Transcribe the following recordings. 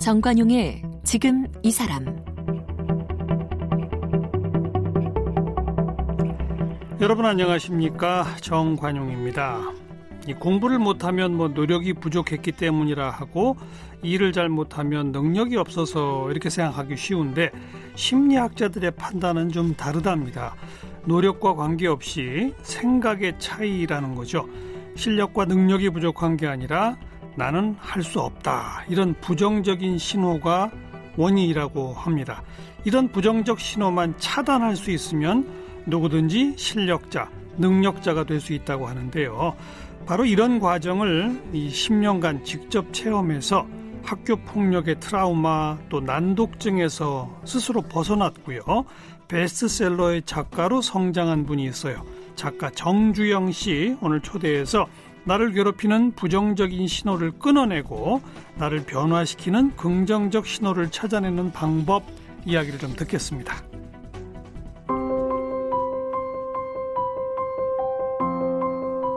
정관용의 지금 이 사람. 여러분 안녕하십니까? 정관용입니다. 이 공부를 못하면 노력이 부족했기 때문이라 하고 일을 잘 못하면 능력이 없어서 이렇게 생각하기 쉬운데 심리학자들의 판단은 좀 다르답니다. 노력과 관계없이 생각의 차이라는 거죠. 실력과 능력이 부족한 게 아니라 나는 할 수 없다. 이런 부정적인 신호가 원인이라고 합니다. 이런 부정적 신호만 차단할 수 있으면 누구든지 실력자, 능력자가 될 수 있다고 하는데요. 바로 이런 과정을 이 10년간 직접 체험해서 학교 폭력의 트라우마 또 난독증에서 스스로 벗어났고요. 베스트셀러의 작가로 성장한 분이 있어요. 작가 정주영 씨 오늘 초대해서 나를 괴롭히는 부정적인 신호를 끊어내고 나를 변화시키는 긍정적 신호를 찾아내는 방법 이야기를 좀 듣겠습니다.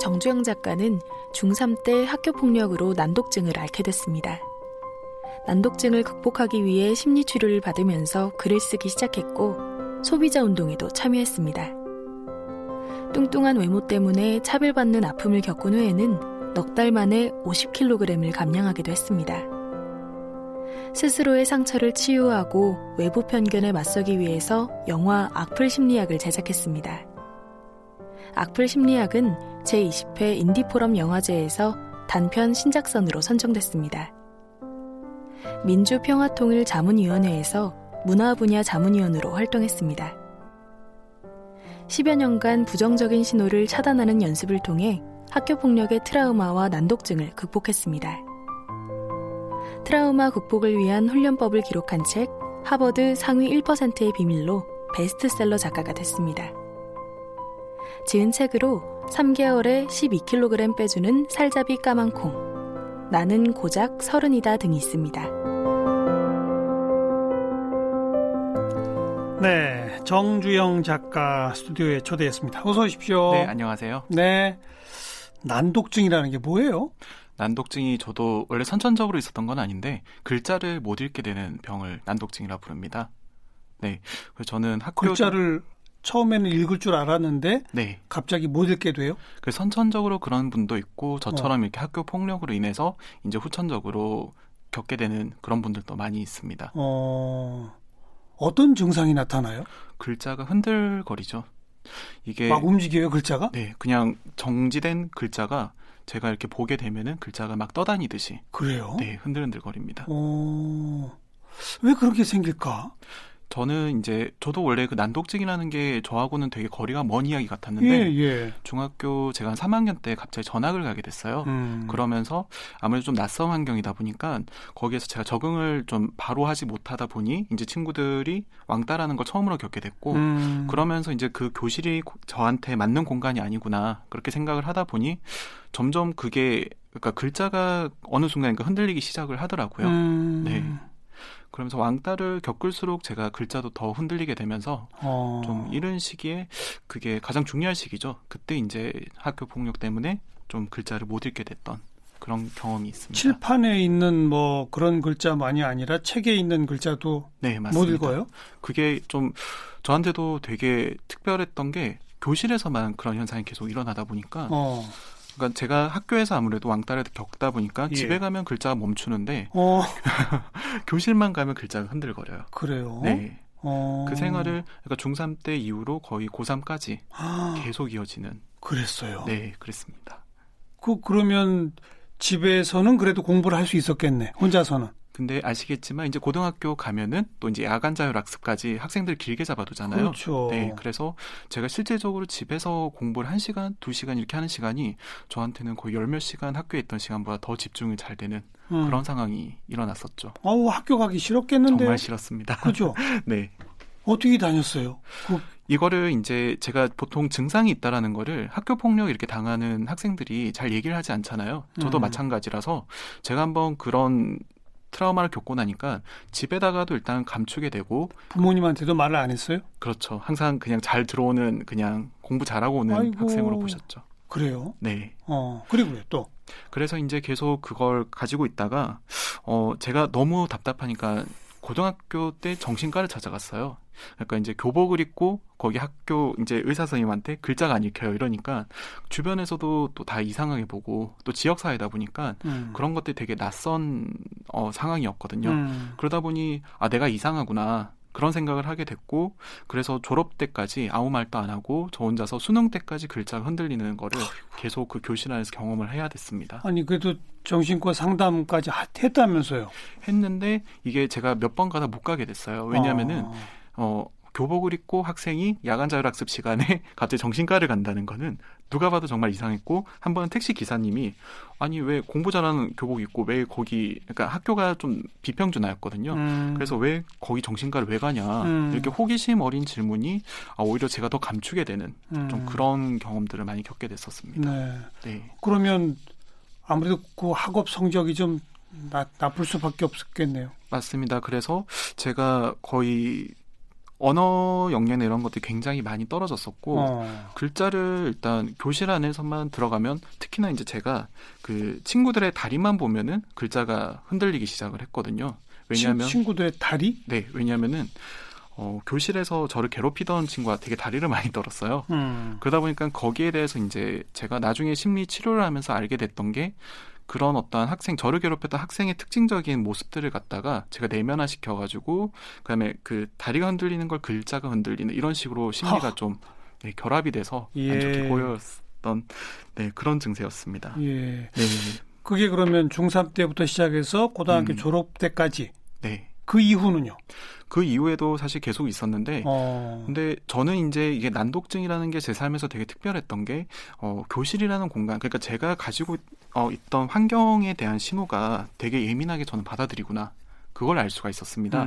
정주영 작가는 중3 때 학교폭력으로 난독증을 앓게 됐습니다. 난독증을 극복하기 위해 심리치료를 받으면서 글을 쓰기 시작했고 소비자 운동에도 참여했습니다. 뚱뚱한 외모 때문에 차별받는 아픔을 겪은 후에는 넉 달 만에 50kg을 감량하기도 했습니다. 스스로의 상처를 치유하고 외부 편견에 맞서기 위해서 영화 악플 심리학을 제작했습니다. 악플 심리학은 제20회 인디포럼 영화제에서 단편 신작선으로 선정됐습니다. 민주평화통일자문위원회에서 문화 분야 자문위원으로 활동했습니다. 10여 년간 부정적인 신호를 차단하는 연습을 통해 학교폭력의 트라우마와 난독증을 극복했습니다. 트라우마 극복을 위한 훈련법을 기록한 책 하버드 상위 1%의 비밀로 베스트셀러 작가가 됐습니다. 지은 책으로 3개월에 12kg 빼주는 살잡이 까만콩, 나는 고작 30이다 등이 있습니다. 네, 정주영 작가 스튜디오에 초대했습니다. 어서 오십시오. 네, 안녕하세요. 네, 난독증이라는 게 뭐예요? 난독증이 저도 원래 선천적으로 있었던 건 아닌데 글자를 못 읽게 되는 병을 난독증이라 부릅니다. 네, 그래서 저는 글자를 처음에는 읽을 줄 알았는데 네. 갑자기 못 읽게 돼요? 그래서 선천적으로 그런 분도 있고 저처럼 이렇게 학교 폭력으로 인해서 이제 후천적으로 겪게 되는 그런 분들도 많이 있습니다. 어떤 증상이 나타나요? 글자가 흔들거리죠. 이게 막 움직여요, 글자가? 네, 그냥 정지된 글자가 제가 이렇게 보게 되면은 글자가 막 떠다니듯이. 그래요? 네, 흔들흔들거립니다. 왜 그렇게 생길까? 저는 이제 저도 원래 그 난독증이라는 게 저하고는 되게 거리가 먼 이야기 같았는데 예. 중학교 제가 한 3학년 때 갑자기 전학을 가게 됐어요. 그러면서 아무래도 좀 낯선 환경이다 보니까 거기에서 제가 적응을 좀 바로 하지 못하다 보니 이제 친구들이 왕따라는 걸 처음으로 겪게 됐고 그러면서 이제 그 교실이 저한테 맞는 공간이 아니구나 그렇게 생각을 하다 보니 점점 그게 그러니까 글자가 어느 순간인가 흔들리기 시작을 하더라고요. 네. 그러면서 왕따를 겪을수록 제가 글자도 더 흔들리게 되면서 좀 이른 시기에 그게 가장 중요한 시기죠. 그때 이제 학교 폭력 때문에 좀 글자를 못 읽게 됐던 그런 경험이 있습니다. 칠판에 있는 뭐 그런 글자만이 아니라 책에 있는 글자도 네, 맞습니다. 못 읽어요? 그게 좀 저한테도 되게 특별했던 게 교실에서만 그런 현상이 계속 일어나다 보니까 그러니까 제가 학교에서 아무래도 왕따를 겪다 보니까 집에 가면 글자가 멈추는데 교실만 가면 글자가 흔들거려요. 그래요? 네. 그 생활을 그러니까 중3 때 이후로 거의 고3까지 계속 이어지는. 그랬어요? 네, 그랬습니다. 그러면 집에서는 그래도 공부를 할 수 있었겠네, 혼자서는. 근데 아시겠지만 이제 고등학교 가면은 또 이제 야간 자율 학습까지 학생들 길게 잡아두잖아요. 그렇죠. 네, 그래서 제가 실제적으로 집에서 공부를 1시간, 2시간 이렇게 하는 시간이 저한테는 거의 열 몇 시간 학교에 있던 시간보다 더 집중이 잘 되는 그런 상황이 일어났었죠. 학교 가기 싫었겠는데. 정말 싫었습니다. 그죠? 네. 어떻게 다녔어요? 이거를 이제 제가 보통 증상이 있다라는 거를 학교 폭력 이렇게 당하는 학생들이 잘 얘기를 하지 않잖아요. 저도 마찬가지라서 제가 한번 그런 트라우마를 겪고 나니까 집에다가도 일단 감추게 되고 부모님한테도 말을 안 했어요? 그렇죠. 항상 그냥 잘 들어오는 그냥 공부 잘하고 오는 아이고, 학생으로 보셨죠. 그래요? 네. 그리고요 또? 그래서 이제 계속 그걸 가지고 있다가 제가 너무 답답하니까 고등학교 때 정신과를 찾아갔어요. 그러니까 이제 교복을 입고 거기 학교 이제 의사 선생님한테 글자가 안 읽혀요 이러니까 주변에서도 또 다 이상하게 보고 또 지역 사회다 보니까 그런 것들이 되게 낯선 상황이었거든요. 그러다 보니 내가 이상하구나. 그런 생각을 하게 됐고 그래서 졸업 때까지 아무 말도 안 하고 저 혼자서 수능 때까지 글자가 흔들리는 거를 계속 그 교실 안에서 경험을 해야 됐습니다. 아니 그래도 정신과 상담까지 했다면서요? 했는데 이게 제가 몇 번 가다 못 가게 됐어요. 왜냐하면은 교복을 입고 학생이 야간 자율학습 시간에 갑자기 정신과를 간다는 거는 누가 봐도 정말 이상했고 한 번은 택시 기사님이 아니 왜 공부 잘하는 교복 입고 왜 거기 그러니까 학교가 좀 비평준화였거든요. 그래서 왜 거기 정신과를 왜 가냐 이렇게 호기심 어린 질문이 오히려 제가 더 감추게 되는 좀 그런 경험들을 많이 겪게 됐었습니다. 네. 네. 그러면 아무래도 그 학업 성적이 좀 나쁠 수밖에 없었겠네요. 맞습니다. 그래서 제가 거의 언어 영역이나 이런 것들이 굉장히 많이 떨어졌었고 글자를 일단 교실 안에서만 들어가면 특히나 이제 제가 그 친구들의 다리만 보면은 글자가 흔들리기 시작을 했거든요. 왜냐하면 친구들의 다리? 네, 왜냐하면은 교실에서 저를 괴롭히던 친구가 되게 다리를 많이 떨었어요. 그러다 보니까 거기에 대해서 이제 제가 나중에 심리 치료를 하면서 알게 됐던 게 그런 어떤 저를 괴롭혔던 학생의 특징적인 모습들을 갖다가 제가 내면화 시켜가지고 그다음에 그 다리가 흔들리는 걸 글자가 흔들리는 이런 식으로 심리가 좀 결합이 돼서 안 좋게 보였던 그런 증세였습니다. 예. 네. 그게 그러면 중3 때부터 시작해서 고등학교 졸업 때까지. 네. 그 이후는요? 그 이후에도 사실 계속 있었는데 근데 저는 이제 이게 난독증이라는 게 제 삶에서 되게 특별했던 게 교실이라는 공간 그러니까 제가 가지고 있던 환경에 대한 신호가 되게 예민하게 저는 받아들이구나. 그걸 알 수가 있었습니다.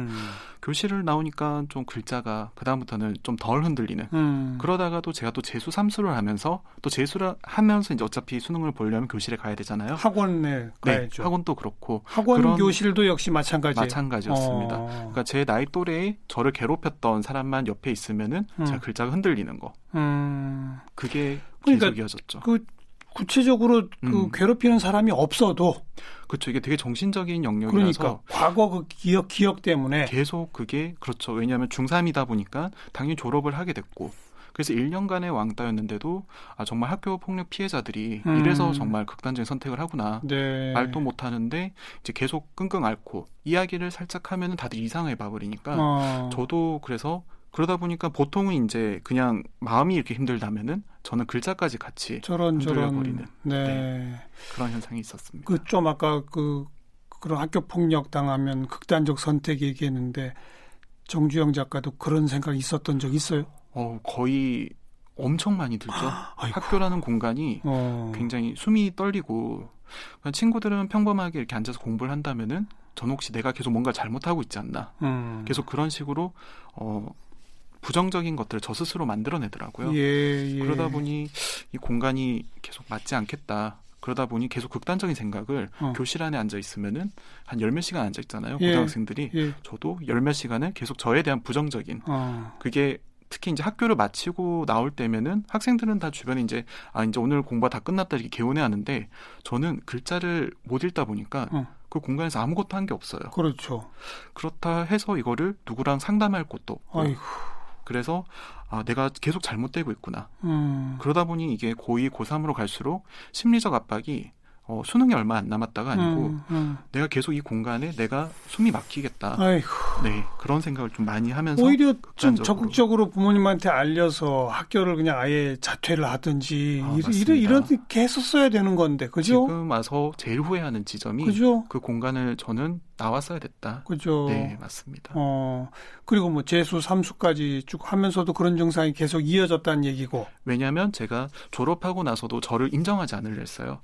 교실을 나오니까 좀 글자가 그다음부터는 좀 덜 흔들리는 그러다가도 제가 또 재수 삼수를 하면서 또 재수를 하면서 이제 어차피 수능을 보려면 교실에 가야 되잖아요. 학원에 가야죠. 네, 학원도 그렇고 학원 교실도 역시 마찬가지였습니다. 그러니까 제 나이 또래에 저를 괴롭혔던 사람만 옆에 있으면은 제가 글자가 흔들리는 거. 그게 계속 이어졌죠. 구체적으로 그 괴롭히는 사람이 없어도 그렇죠. 이게 되게 정신적인 영역이라서 그러니까 과거 그 기억 때문에 계속 그게 그렇죠. 왜냐하면 중3이다 보니까 당연히 졸업을 하게 됐고 그래서 1년간의 왕따였는데도 정말 학교 폭력 피해자들이 이래서 정말 극단적인 선택을 하구나. 네. 말도 못하는데 이제 계속 끙끙 앓고 이야기를 살짝 하면은 다들 이상하게 봐버리니까 저도 그래서 그러다 보니까 보통은 이제 그냥 마음이 이렇게 힘들다면은 저는 글자까지 같이 흔들려버리는 그런 현상이 있었습니다. 그 좀 아까 그런 학교 폭력 당하면 극단적 선택 얘기했는데 정주영 작가도 그런 생각이 있었던 적 있어요? 거의 엄청 많이 들죠. 학교라는 공간이 굉장히 숨이 떨리고 그러니까 친구들은 평범하게 이렇게 앉아서 공부를 한다면은 전 혹시 내가 계속 뭔가 잘못하고 있지 않나. 계속 그런 식으로 부정적인 것들을 저 스스로 만들어내더라고요. 그러다 보니 이 공간이 계속 맞지 않겠다. 그러다 보니 계속 극단적인 생각을 교실 안에 앉아 있으면은 한 10몇 시간 앉아 있잖아요. 고등학생들이. 저도 10몇 시간을 계속 저에 대한 부정적인 그게 특히 이제 학교를 마치고 나올 때면은 학생들은 다 주변에 이제 이제 오늘 공부가 다 끝났다 이렇게 개운해 하는데 저는 글자를 못 읽다 보니까 그 공간에서 아무것도 한 게 없어요. 그렇죠. 그렇다 해서 이거를 누구랑 상담할 곳도 없고 아이고. 그래서 내가 계속 잘못되고 있구나. 그러다 보니 이게 고2, 고3으로 갈수록 심리적 압박이 수능이 얼마 안 남았다가 아니고 내가 계속 이 공간에 내가 숨이 막히겠다. 아이고. 네, 그런 생각을 좀 많이 하면서 오히려 좀 적극적으로 부모님한테 알려서 학교를 그냥 아예 자퇴를 하든지 이렇게 했었어야 되는 건데, 그죠? 지금 와서 제일 후회하는 지점이 그죠? 그 공간을 저는 나왔어야 됐다. 그죠? 네, 맞습니다. 그리고 뭐 재수, 삼수까지 쭉 하면서도 그런 증상이 계속 이어졌다는 얘기고. 왜냐하면 제가 졸업하고 나서도 저를 인정하지 않으려 했어요.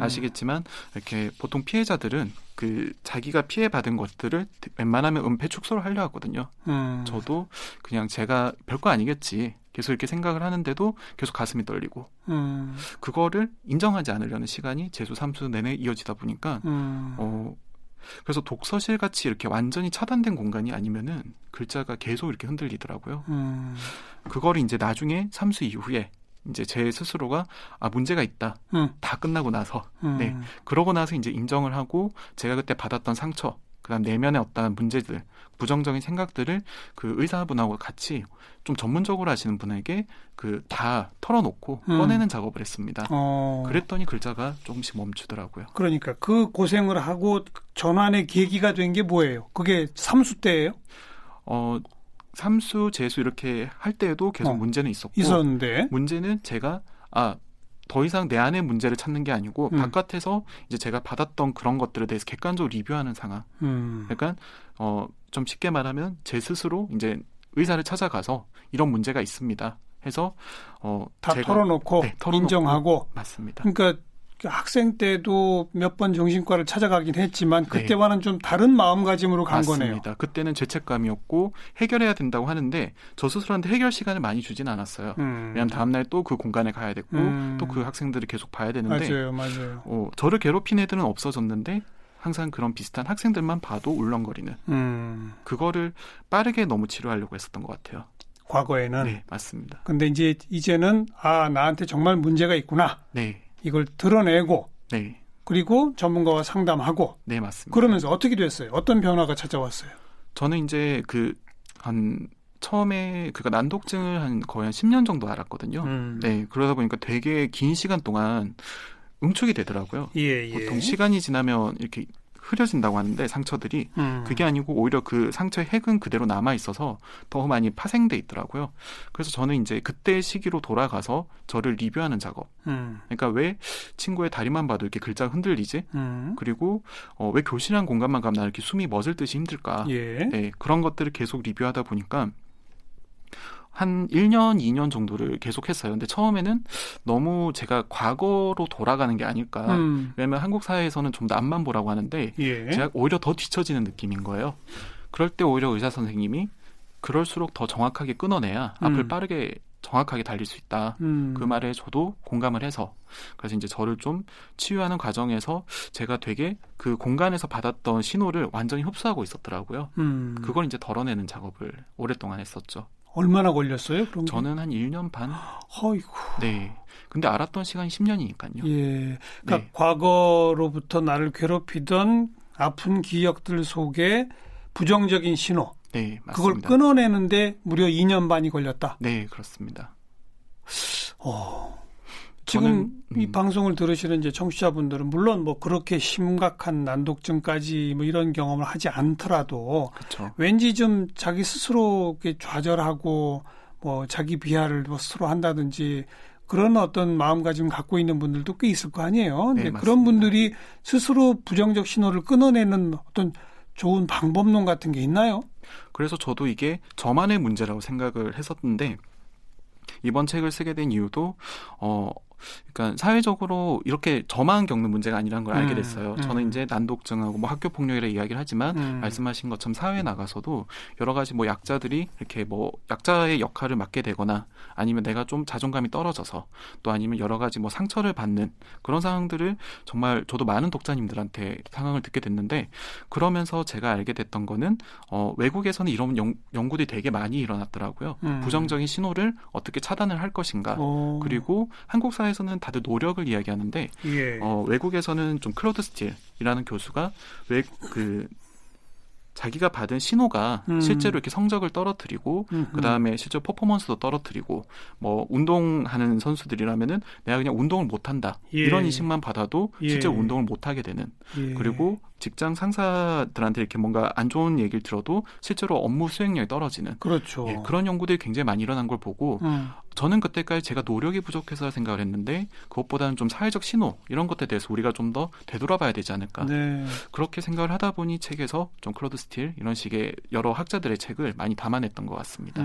아시겠지만 이렇게 보통 피해자들은 그 자기가 피해받은 것들을 웬만하면 은폐 축소를 하려 하거든요. 저도 그냥 제가 별거 아니겠지. 계속 이렇게 생각을 하는데도 계속 가슴이 떨리고 그거를 인정하지 않으려는 시간이 재수, 삼수 내내 이어지다 보니까 그래서 독서실 같이 이렇게 완전히 차단된 공간이 아니면은 글자가 계속 이렇게 흔들리더라고요. 그거를 이제 나중에 삼수 이후에 이제 제 스스로가 문제가 있다. 다 끝나고 나서 네. 음. 그러고 나서 이제 인정을 하고 제가 그때 받았던 상처, 그다음 내면의 어떤 문제들, 부정적인 생각들을 그 의사분하고 같이 좀 전문적으로 하시는 분에게 그 다 털어놓고 꺼내는 작업을 했습니다. 그랬더니 글자가 조금씩 멈추더라고요. 그러니까 그 고생을 하고 전환의 계기가 된 게 뭐예요? 그게 삼수 때예요? 삼수, 재수 이렇게 할 때에도 계속 문제는 있었는데 문제는 제가 더 이상 내 안의 문제를 찾는 게 아니고 바깥에서 이제 제가 받았던 그런 것들에 대해서 객관적으로 리뷰하는 상황. 약간 좀 쉽게 말하면 제 스스로 이제 의사를 찾아가서 이런 문제가 있습니다. 해서 다 털어놓고 인정하고. 맞습니다. 그러니까 학생 때도 몇 번 정신과를 찾아가긴 했지만 그때와는 좀 다른 마음가짐으로 간 거네요. 맞습니다. 그때는 죄책감이었고 해결해야 된다고 하는데 저 스스로한테 해결 시간을 많이 주진 않았어요. 왜냐하면 다음날 또 그 공간에 가야 됐고 또 그 학생들을 계속 봐야 되는데 맞아요. 저를 괴롭힌 애들은 없어졌는데 항상 그런 비슷한 학생들만 봐도 울렁거리는 그거를 빠르게 너무 치료하려고 했었던 것 같아요. 과거에는. 네, 맞습니다. 근데 이제는 나한테 정말 문제가 있구나. 네. 이걸 드러내고 네. 그리고 전문가와 상담하고. 네, 맞습니다. 그러면서 어떻게 됐어요? 어떤 변화가 찾아왔어요? 저는 이제 처음에 난독증을 거의 한 10년 정도 알았거든요. 네, 그러다 보니까 되게 긴 시간 동안 응축이 되더라고요. 보통 시간이 지나면 이렇게 흐려진다고 하는데 상처들이 그게 아니고 오히려 그 상처의 핵은 그대로 남아 있어서 더 많이 파생돼 있더라고요. 그래서 저는 이제 그때 시기로 돌아가서 저를 리뷰하는 작업. 그러니까 왜 친구의 다리만 봐도 이렇게 글자가 흔들리지? 그리고 왜 교실이란 공간만 가면 나 이렇게 숨이 멎을 듯이 힘들까? 네, 그런 것들을 계속 리뷰하다 보니까 한 1년, 2년 정도를 계속했어요. 근데 처음에는 너무 제가 과거로 돌아가는 게 아닐까. 왜냐하면 한국 사회에서는 좀 더 앞만 보라고 하는데 제가 오히려 더 뒤처지는 느낌인 거예요. 그럴 때 오히려 의사 선생님이 그럴수록 더 정확하게 끊어내야 앞을 빠르게 정확하게 달릴 수 있다. 그 말에 저도 공감을 해서 그래서 이제 저를 좀 치유하는 과정에서 제가 되게 그 공간에서 받았던 신호를 완전히 흡수하고 있었더라고요. 그걸 이제 덜어내는 작업을 오랫동안 했었죠. 얼마나 걸렸어요? 그런 저는 한 1년 반. 어이구. 네. 근데 알았던 시간이 10년이니까요. 예. 그러니까 과거로부터 나를 괴롭히던 아픈 기억들 속에 부정적인 신호. 네, 맞습니다. 그걸 끊어내는데 무려 2년 반이 걸렸다. 네, 그렇습니다. 지금 이 방송을 들으시는 이제 청취자분들은 물론 뭐 그렇게 심각한 난독증까지 뭐 이런 경험을 하지 않더라도 그쵸. 왠지 좀 자기 스스로 좌절하고 뭐 자기 비하를 뭐 스스로 한다든지 그런 어떤 마음가짐 갖고 있는 분들도 꽤 있을 거 아니에요. 네, 근데 그런 분들이 스스로 부정적 신호를 끊어내는 어떤 좋은 방법론 같은 게 있나요? 그래서 저도 이게 저만의 문제라고 생각을 했었는데 이번 책을 쓰게 된 이유도 그러니까 사회적으로 이렇게 저만 겪는 문제가 아니라는 걸 알게 됐어요. 저는 이제 난독증하고 뭐 학교 폭력이라 이야기를 하지만 말씀하신 것처럼 사회에 나가서도 여러 가지 뭐 약자들이 이렇게 뭐 약자의 역할을 맡게 되거나 아니면 내가 좀 자존감이 떨어져서 또 아니면 여러 가지 뭐 상처를 받는 그런 상황들을 정말 저도 많은 독자님들한테 상황을 듣게 됐는데 그러면서 제가 알게 됐던 거는 외국에서는 이런 연구들이 되게 많이 일어났더라고요. 부정적인 신호를 어떻게 차단을 할 것인가. 그리고 한국 사회에서는 다들 노력을 이야기하는데 외국에서는 좀 클로드 스틸이라는 교수가 왜 자기가 받은 신호가 실제로 이렇게 성적을 떨어뜨리고 그다음에 실제로 퍼포먼스도 떨어뜨리고 뭐 운동하는 선수들이라면은 내가 그냥 운동을 못한다 이런 인식만 받아도 실제로 운동을 못하게 되는 그리고 직장 상사들한테 이렇게 뭔가 안 좋은 얘기를 들어도 실제로 업무 수행력이 떨어지는 그렇죠. 그런 연구들이 굉장히 많이 일어난 걸 보고 저는 그때까지 제가 노력이 부족해서 생각을 했는데 그것보다는 좀 사회적 신호 이런 것에 대해서 우리가 좀 더 되돌아봐야 되지 않을까. 네. 그렇게 생각을 하다 보니 책에서 좀 클로드 스틸 이런 식의 여러 학자들의 책을 많이 담아냈던 것 같습니다.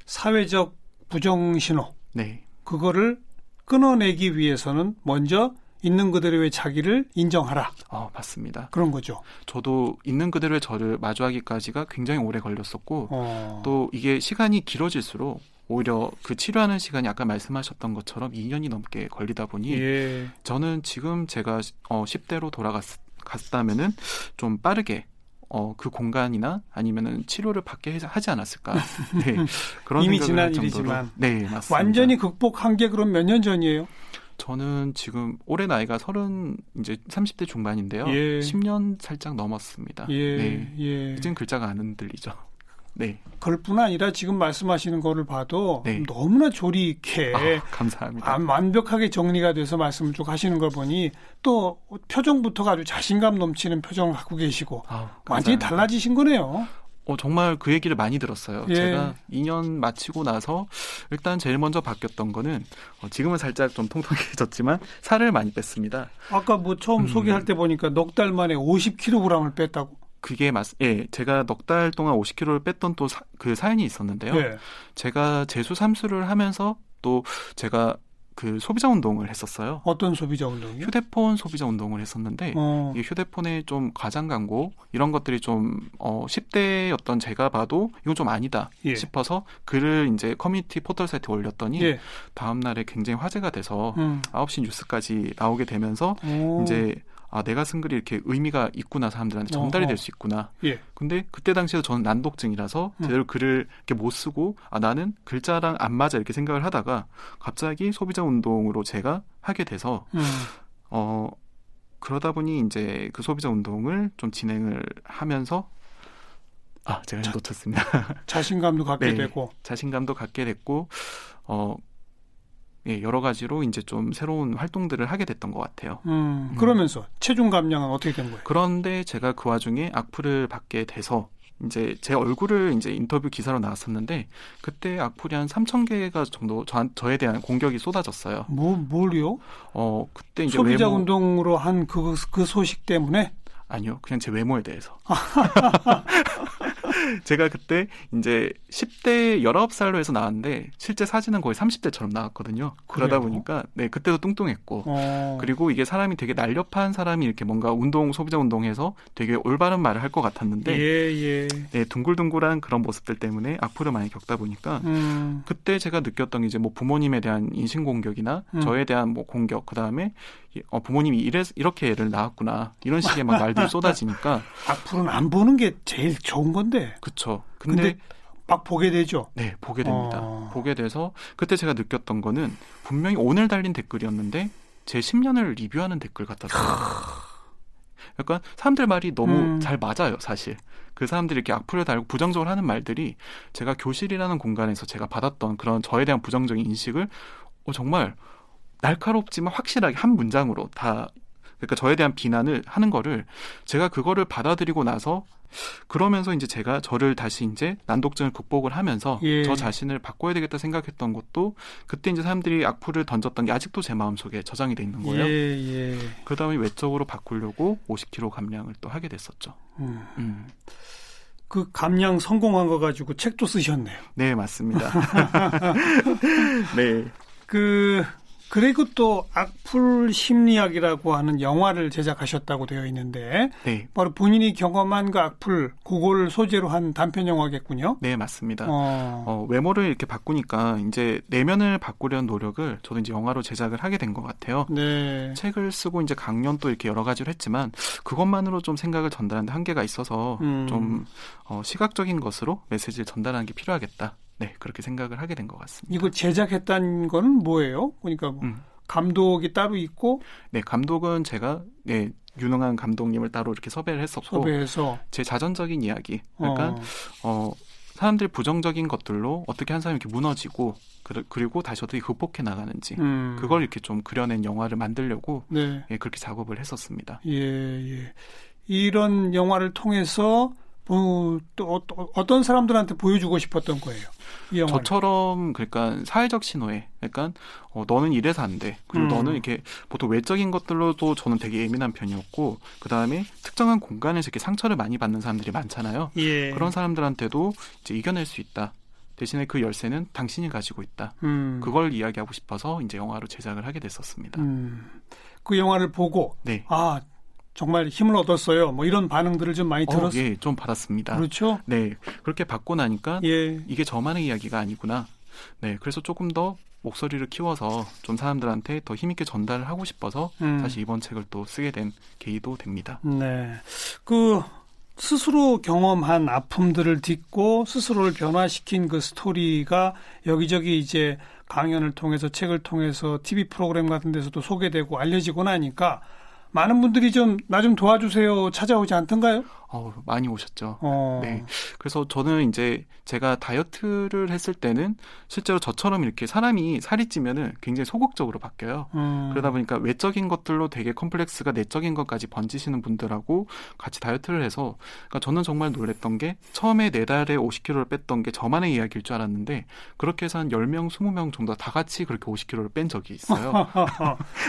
사회적 부정신호. 네. 그거를 끊어내기 위해서는 먼저 있는 그대로의 자기를 인정하라. 맞습니다. 그런 거죠. 저도 있는 그대로의 저를 마주하기까지가 굉장히 오래 걸렸었고 또 이게 시간이 길어질수록 오히려 그 치료하는 시간이 아까 말씀하셨던 것처럼 2년이 넘게 걸리다 보니 저는 지금 제가 10대로 돌아갔다면은 좀 빠르게 그 공간이나 아니면은 치료를 받게 하지 않았을까. 네, 그런 이미 생각을 할 지난 정도로. 일이지만. 네, 맞습니다. 완전히 극복한 게 그럼 몇 년 전이에요? 저는 지금 올해 나이가 이제 30대 중반인데요. 예. 10년 살짝 넘었습니다. 예, 네. 예. 이젠 글자가 안 흔들리죠. 네. 그럴뿐 아니라 지금 말씀하시는 거를 봐도 네. 너무나 조리 있게 감사합니다. 완벽하게 정리가 돼서 말씀을 쭉 하시는 걸 보니 또 표정부터가 아주 자신감 넘치는 표정을 갖고 계시고 완전히 감사합니다. 달라지신 거네요. 정말 그 얘기를 많이 들었어요. 예. 제가 2년 마치고 나서 일단 제일 먼저 바뀌었던 거는 지금은 살짝 좀 통통해졌지만 살을 많이 뺐습니다. 아까 뭐 처음 소개할 때 보니까 넉 달 만에 50kg을 뺐다고. 그게 예, 제가 넉 달 동안 50kg를 뺐던 또 그 사연이 있었는데요. 예. 제가 재수 삼수를 하면서 또 제가 그 소비자 운동을 했었어요. 어떤 소비자 운동이요? 휴대폰 소비자 운동을 했었는데 이 휴대폰에 좀 과장 광고 이런 것들이 좀 10대였던 제가 봐도 이건 좀 아니다 예. 싶어서 글을 이제 커뮤니티 포털 사이트에 올렸더니 예. 다음 날에 굉장히 화제가 돼서 9시 뉴스까지 나오게 되면서 이제 내가 쓴 글이 이렇게 의미가 있구나, 사람들한테 전달이 될 수 있구나. 예. 근데 그때 당시에도 저는 난독증이라서 제대로 글을 이렇게 못 쓰고 나는 글자랑 안 맞아 이렇게 생각을 하다가 갑자기 소비자 운동으로 제가 하게 돼서 그러다 보니 이제 그 소비자 운동을 좀 진행을 하면서 제가 놓쳤습니다. 자신감도 갖게 네, 되고 자신감도 갖게 됐고 예, 여러 가지로 이제 좀 새로운 활동들을 하게 됐던 것 같아요. 그러면서 체중 감량은 어떻게 된 거예요? 그런데 제가 그 와중에 악플을 받게 돼서 이제 제 얼굴을 이제 인터뷰 기사로 나왔었는데 그때 악플이 한 3,000개가 정도 저에 대한 공격이 쏟아졌어요. 뭘요? 그때 이제 소비자 운동으로 한 그 소식 때문에? 아니요, 그냥 제 외모에 대해서. 제가 그때 이제 10대 19살로 해서 나왔는데 실제 사진은 거의 30대처럼 나왔거든요. 그러다 보니까 네, 그때도 뚱뚱했고 그리고 이게 사람이 되게 날렵한 사람이 이렇게 뭔가 소비자 운동해서 되게 올바른 말을 할 것 같았는데 네, 둥글둥글한 그런 모습들 때문에 악플을 많이 겪다 보니까 그때 제가 느꼈던 게 이제 뭐 부모님에 대한 인신공격이나 저에 대한 뭐 공격, 그다음에 부모님이 이렇게 애를 낳았구나 이런 식의 막 말들이 쏟아지니까 악플은 안 보는 게 제일 좋은 건데. 그쵸. 근데 막 보게 되죠. 네, 보게 됩니다. 보게 돼서 그때 제가 느꼈던 거는 분명히 오늘 달린 댓글이었는데 제 10년을 리뷰하는 댓글 같았어요. 약간 사람들 말이 너무 잘 맞아요, 사실. 그 사람들이 이렇게 악플을 달고 부정적으로 하는 말들이 제가 교실이라는 공간에서 제가 받았던 그런 저에 대한 부정적인 인식을 정말 날카롭지만 확실하게 한 문장으로 다, 그러니까 저에 대한 비난을 하는 거를 제가 그거를 받아들이고 나서 그러면서 이제 제가 저를 다시 이제 난독증을 극복을 하면서 저 자신을 바꿔야 되겠다 생각했던 것도 그때 이제 사람들이 악플을 던졌던 게 아직도 제 마음속에 저장이 돼 있는 거예요. 그러다 보니 외적으로 바꾸려고 50kg 감량을 또 하게 됐었죠. 그 감량 성공한 거 가지고 책도 쓰셨네요. 네, 맞습니다. 네. 그리고 또 악플 심리학이라고 하는 영화를 제작하셨다고 되어 있는데 네. 바로 본인이 경험한 그 악플, 그걸 소재로 한 단편 영화겠군요. 네, 맞습니다. 외모를 이렇게 바꾸니까 이제 내면을 바꾸려는 노력을 저도 이제 영화로 제작을 하게 된 것 같아요. 네. 책을 쓰고 이제 강연도 이렇게 여러 가지를 했지만 그것만으로 좀 생각을 전달하는 데 한계가 있어서 좀 시각적인 것으로 메시지를 전달하는 게 필요하겠다. 네, 그렇게 생각을 하게 된 것 같습니다. 이거 제작했다는 건 뭐예요? 그러니까 뭐 감독이 따로 있고? 네, 감독은 제가 유능한 감독님을 따로 이렇게 섭외를 했었고 섭외해서 제 자전적인 이야기, 그러니까 사람들이 부정적인 것들로 어떻게 한 사람이 이렇게 무너지고 그리고 다시 어떻게 극복해 나가는지 그걸 이렇게 좀 그려낸 영화를 만들려고 그렇게 작업을 했었습니다. 이런 영화를 통해서 또 어떤 사람들한테 보여주고 싶었던 거예요? 이 영화를. 저처럼 그러니까 사회적 신호에, 그러니까 너는 이래서 안 돼. 그리고 너는 이렇게 보통 외적인 것들로도 저는 되게 예민한 편이었고, 그 다음에 특정한 공간에서 이렇게 상처를 많이 받는 사람들이 많잖아요. 그런 사람들한테도 이제 이겨낼 수 있다. 대신에 그 열쇠는 당신이 가지고 있다. 그걸 이야기하고 싶어서 이제 영화로 제작을 하게 됐었습니다. 그 영화를 보고 정말 힘을 얻었어요. 뭐 이런 반응들을 좀 많이 들었어요. 예, 좀 받았습니다. 그렇죠? 네, 그렇게 받고 나니까 이게 저만의 이야기가 아니구나. 네, 그래서 조금 더 목소리를 키워서 좀 사람들한테 더 힘있게 전달을 하고 싶어서 다시 이번 책을 또 쓰게 된 계기도 됩니다. 네, 스스로 경험한 아픔들을 딛고 스스로를 변화시킨 그 스토리가 여기저기 이제 강연을 통해서 책을 통해서 TV 프로그램 같은 데서도 소개되고 알려지고 나니까 많은 분들이 좀 나 좀 도와주세요 찾아오지 않던가요? 많이 오셨죠. 네. 그래서 저는 이제 제가 다이어트를 했을 때는 실제로 저처럼 이렇게 사람이 살이 찌면은 굉장히 소극적으로 바뀌어요. 그러다 보니까 외적인 것들로 되게 컴플렉스가 내적인 것까지 번지시는 분들하고 같이 다이어트를 해서 그러니까 저는 정말 놀랬던 게 처음에 4달에 50kg를 뺐던 게 저만의 이야기일 줄 알았는데 그렇게 해서 한 10명, 20명 정도 다 같이 그렇게 50kg를 뺀 적이 있어요.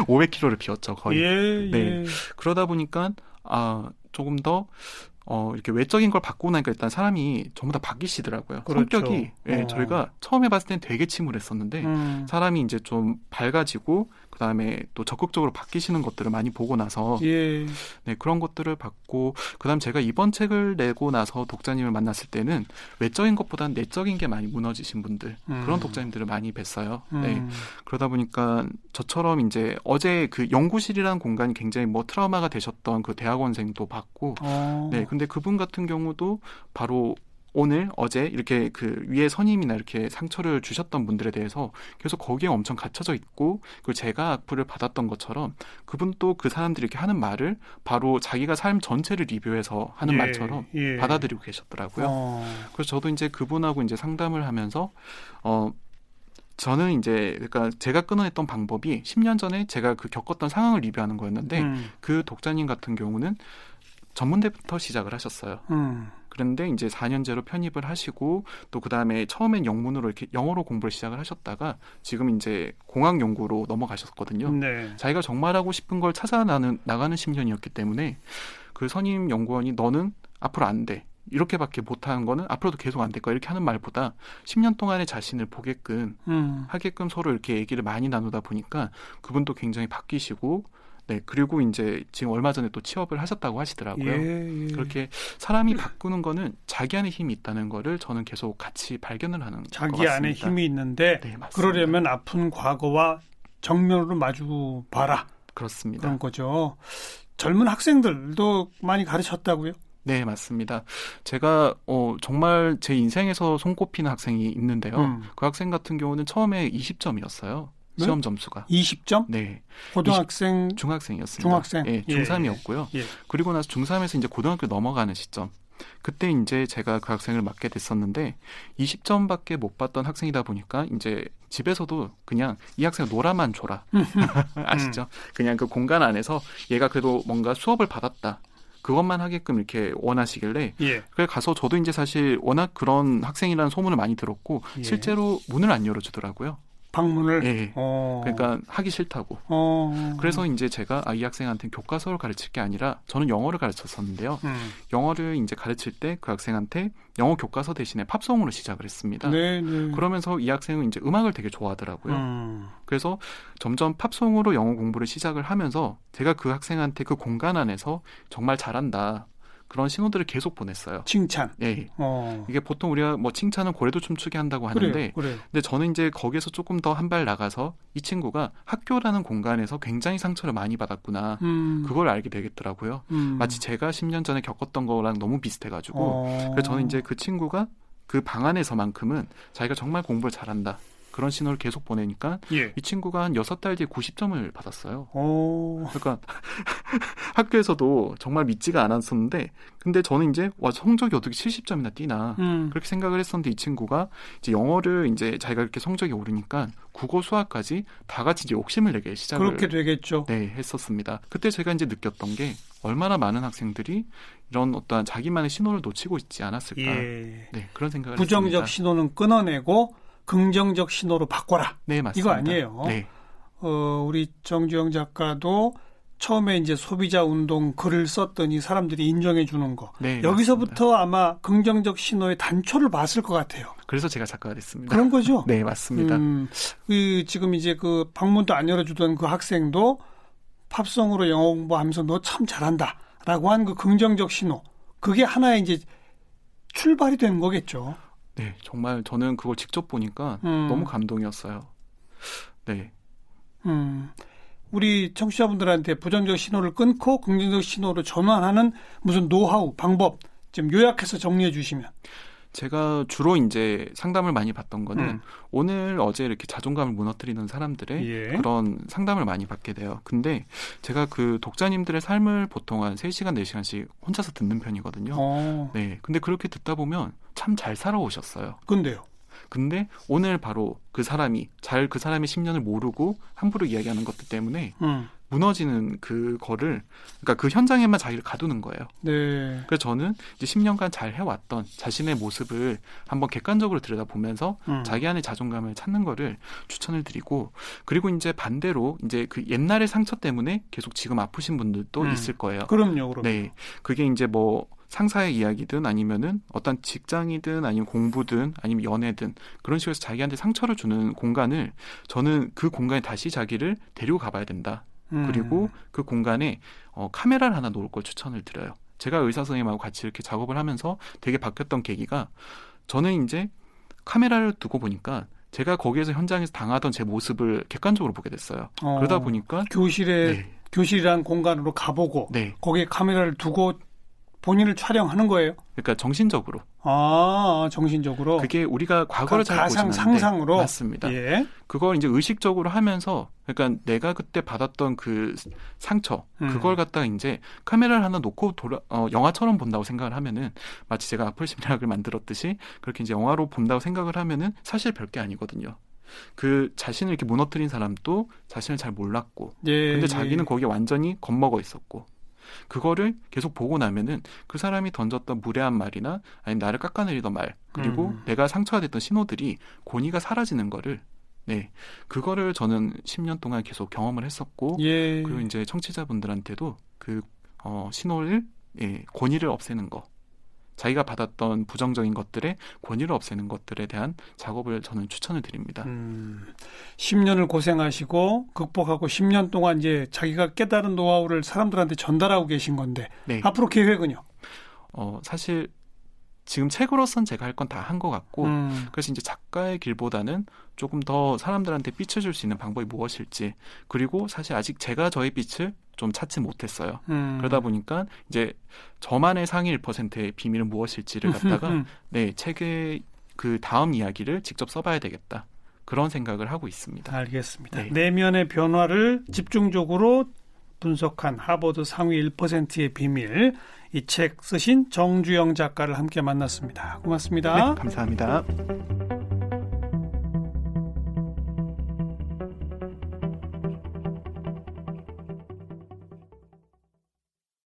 500kg를 비웠죠, 거의. 예, 네. 예. 그러다 보니까 조금 더 이렇게 외적인 걸 바꾸고 나니까 일단 사람이 전부 다 바뀌시더라고요. 그렇죠. 성격이. 저희가 처음에 봤을 땐 되게 침울했었는데 사람이 이제 좀 밝아지고 그다음에 또 적극적으로 바뀌시는 것들을 많이 보고 나서 예. 네, 그런 것들을 받고 그다음 제가 이번 책을 내고 나서 독자님을 만났을 때는 외적인 것보다는 내적인 게 많이 무너지신 분들 그런 독자님들을 많이 뵀어요. 네. 그러다 보니까 저처럼 이제 어제 그 연구실이라는 공간이 굉장히 뭐 트라우마가 되셨던 그 대학원생도 봤고 네, 근데 그분 같은 경우도 바로 오늘, 어제 이렇게 그 위에 선임이나 이렇게 상처를 주셨던 분들에 대해서 계속 거기에 엄청 갇혀져 있고 그리고 제가 악플을 받았던 것처럼 그분도 그 사람들이 이렇게 하는 말을 바로 자기가 삶 전체를 리뷰해서 하는 말처럼 받아들이고 계셨더라고요. 그래서 저도 이제 그분하고 이제 상담을 하면서 저는 이제 그러니까 제가 끊어냈던 방법이 10년 전에 제가 그 겪었던 상황을 리뷰하는 거였는데 그 독자님 같은 경우는 전문대부터 시작을 하셨어요. 그런데 이제 4년제로 편입을 하시고 또 그다음에 처음엔 영문으로 이렇게 영어로 공부를 시작을 하셨다가 지금 이제 공학 연구로 넘어가셨거든요. 네. 자기가 정말 하고 싶은 걸 나가는 10년이었기 때문에 그 선임 연구원이 너는 앞으로 안 돼. 이렇게밖에 못하는 거는 앞으로도 계속 안 될 거야. 이렇게 하는 말보다 10년 동안의 자신을 보게끔 하게끔 서로 이렇게 얘기를 많이 나누다 보니까 그분도 굉장히 바뀌시고 네, 그리고 이제 지금 얼마 전에 또 취업을 하셨다고 하시더라고요. 예. 그렇게 사람이 바꾸는 거는 자기 안에 힘이 있다는 거를 저는 계속 같이 발견을 하는 것 같습니다. 자기 안에 힘이 있는데 네, 맞습니다. 그러려면 아픈 과거와 정면으로 마주 봐라. 그렇습니다. 그런 거죠. 젊은 학생들도 많이 가르쳤다고요? 네, 맞습니다. 제가 정말 제 인생에서 손꼽히는 학생이 있는데요. 그 학생 같은 경우는 처음에 20점이었어요. 네? 시험 점수가. 20점? 네. 고등학생, 중학생이었습니다. 중학생? 네, 중3이었고요. 예. 그리고 나서 중3에서 이제 고등학교 넘어가는 시점. 그때 이제 제가 그 학생을 맡게 됐었는데 20점밖에 못 받던 학생이다 보니까 이제 집에서도 그냥 이 학생 놀아만 줘라. 아시죠? 그냥 그 공간 안에서 얘가 그래도 뭔가 수업을 받았다. 그것만 하게끔 이렇게 원하시길래 그래 가서 저도 이제 사실 워낙 그런 학생이라는 소문을 많이 들었고 실제로 문을 안 열어주더라고요. 방문을? 네. 그러니까 하기 싫다고. 그래서 이제 제가 이 학생한테 교과서를 가르칠 게 아니라 저는 영어를 가르쳤었는데요. 영어를 이제 가르칠 때 그 학생한테 영어 교과서 대신에 팝송으로 시작을 했습니다. 네. 그러면서 이 학생은 이제 음악을 되게 좋아하더라고요. 그래서 점점 팝송으로 영어 공부를 시작을 하면서 제가 그 학생한테 그 공간 안에서 정말 잘한다. 그런 신호들을 계속 보냈어요. 칭찬. 네. 이게 보통 우리가 뭐 칭찬은 고래도 춤추게 한다고 하는데, 그래요. 근데 저는 이제 거기에서 조금 더 한 발 나가서 이 친구가 학교라는 공간에서 굉장히 상처를 많이 받았구나. 그걸 알게 되겠더라고요. 마치 제가 10년 전에 겪었던 거랑 너무 비슷해가지고, 그래서 저는 이제 그 친구가 그 방 안에서만큼은 자기가 정말 공부를 잘한다. 그런 신호를 계속 보내니까 이 친구가 한 6달 뒤에 90점을 받았어요. 그러니까 학교에서도 정말 믿지가 않았었는데 근데 저는 이제 와 성적이 어떻게 70점이나 뛰나 그렇게 생각을 했었는데 이 친구가 이제 영어를 이제 자기가 이렇게 성적이 오르니까 국어 수학까지 다 같이 이제 욕심을 내게 시작을 그렇게 되겠죠. 네, 했었습니다. 그때 제가 이제 느꼈던 게 얼마나 많은 학생들이 이런 어떠한 자기만의 신호를 놓치고 있지 않았을까. 네, 그런 생각을 부정적 했습니다. 신호는 끊어내고 긍정적 신호로 바꿔라. 네, 맞습니다. 이거 아니에요. 네. 우리 정주영 작가도 처음에 이제 소비자 운동 글을 썼더니 사람들이 인정해 주는 거. 네, 여기서부터 맞습니다. 아마 긍정적 신호의 단초를 봤을 것 같아요. 그래서 제가 작가가 됐습니다. 그런 거죠? 네, 맞습니다. 지금 이제 그 방문도 안 열어주던 그 학생도 팝송으로 영어 공부하면서 너 참 잘한다라고 한 그 긍정적 신호. 그게 하나의 이제 출발이 된 거겠죠. 네, 정말 저는 그걸 직접 보니까 너무 감동이었어요. 네. 우리 청취자분들한테 부정적 신호를 끊고 긍정적 신호로 전환하는 무슨 노하우, 방법 좀 요약해서 정리해 주시면. 제가 주로 이제 상담을 많이 받던 거는 오늘 어제 이렇게 자존감을 무너뜨리는 사람들의 예. 그런 상담을 많이 받게 돼요. 근데 제가 그 독자님들의 삶을 보통 한 3시간, 4시간씩 혼자서 듣는 편이거든요. 네. 근데 그렇게 듣다 보면 참 잘 살아오셨어요. 근데 오늘 바로 그 사람의 10년을 모르고 함부로 이야기하는 것들 때문에 무너지는 그거를, 그러니까 그 현장에만 자기를 가두는 거예요. 네. 그래서 저는 이제 10년간 잘 해왔던 자신의 모습을 한번 객관적으로 들여다보면서 자기 안의 자존감을 찾는 거를 추천을 드리고, 그리고 이제 반대로 이제 그 옛날의 상처 때문에 계속 지금 아프신 분들도 있을 거예요. 그럼요. 네. 그게 이제 뭐 상사의 이야기든 아니면은 어떤 직장이든 아니면 공부든 아니면 연애든 그런 식으로 해서 자기한테 상처를 주는 공간을, 저는 그 공간에 다시 자기를 데리고 가봐야 된다. 그리고 그 공간에 카메라를 하나 놓을 걸 추천을 드려요. 제가 의사 선생님하고 같이 이렇게 작업을 하면서 되게 바뀌었던 계기가, 저는 이제 카메라를 두고 보니까 제가 거기에서 현장에서 당하던 제 모습을 객관적으로 보게 됐어요. 그러다 보니까 교실이란 공간으로 가보고 네. 거기에 카메라를 두고 본인을 촬영하는 거예요? 그러니까 정신적으로. 정신적으로. 그게 우리가 과거를 잘 가상 보지 않는데 상상으로. 맞습니다. 예. 그걸 이제 의식적으로 하면서, 그러니까 내가 그때 받았던 그 상처, 그걸 갖다가 이제 카메라를 하나 놓고 영화처럼 본다고 생각을 하면은, 마치 제가 악플 심리학을 만들었듯이 그렇게 이제 영화로 본다고 생각을 하면은 사실 별게 아니거든요. 그 자신을 이렇게 무너뜨린 사람도 자신을 잘 몰랐고, 근데 자기는 거기에 완전히 겁먹어 있었고, 그거를 계속 보고 나면은 그 사람이 던졌던 무례한 말이나 아니면 나를 깎아내리던 말, 그리고 내가 상처가 됐던 신호들이 권위가 사라지는 거를, 그거를 저는 10년 동안 계속 경험을 했었고, 그리고 이제 청취자분들한테도 그 신호를, 권위를 없애는 거, 자기가 받았던 부정적인 것들의 권위를 없애는 것들에 대한 작업을 저는 추천을 드립니다. 10년을 고생하시고 극복하고 10년 동안 이제 자기가 깨달은 노하우를 사람들한테 전달하고 계신 건데, 앞으로 계획은요? 사실 지금 책으로선 제가 할 건 다 한 것 같고, 그래서 이제 작가의 길보다는 조금 더 사람들한테 빛을 줄 수 있는 방법이 무엇일지, 그리고 사실 아직 제가 저의 빛을 좀 찾지 못했어요. 그러다 보니까 이제 저만의 상위 1%의 비밀은 무엇일지를 갖다가 책의 그 다음 이야기를 직접 써봐야 되겠다, 그런 생각을 하고 있습니다. 알겠습니다. 내면의 변화를 집중적으로 분석한 하버드 상위 1%의 비밀, 이 책 쓰신 정주영 작가를 함께 만났습니다. 고맙습니다. 네, 감사합니다.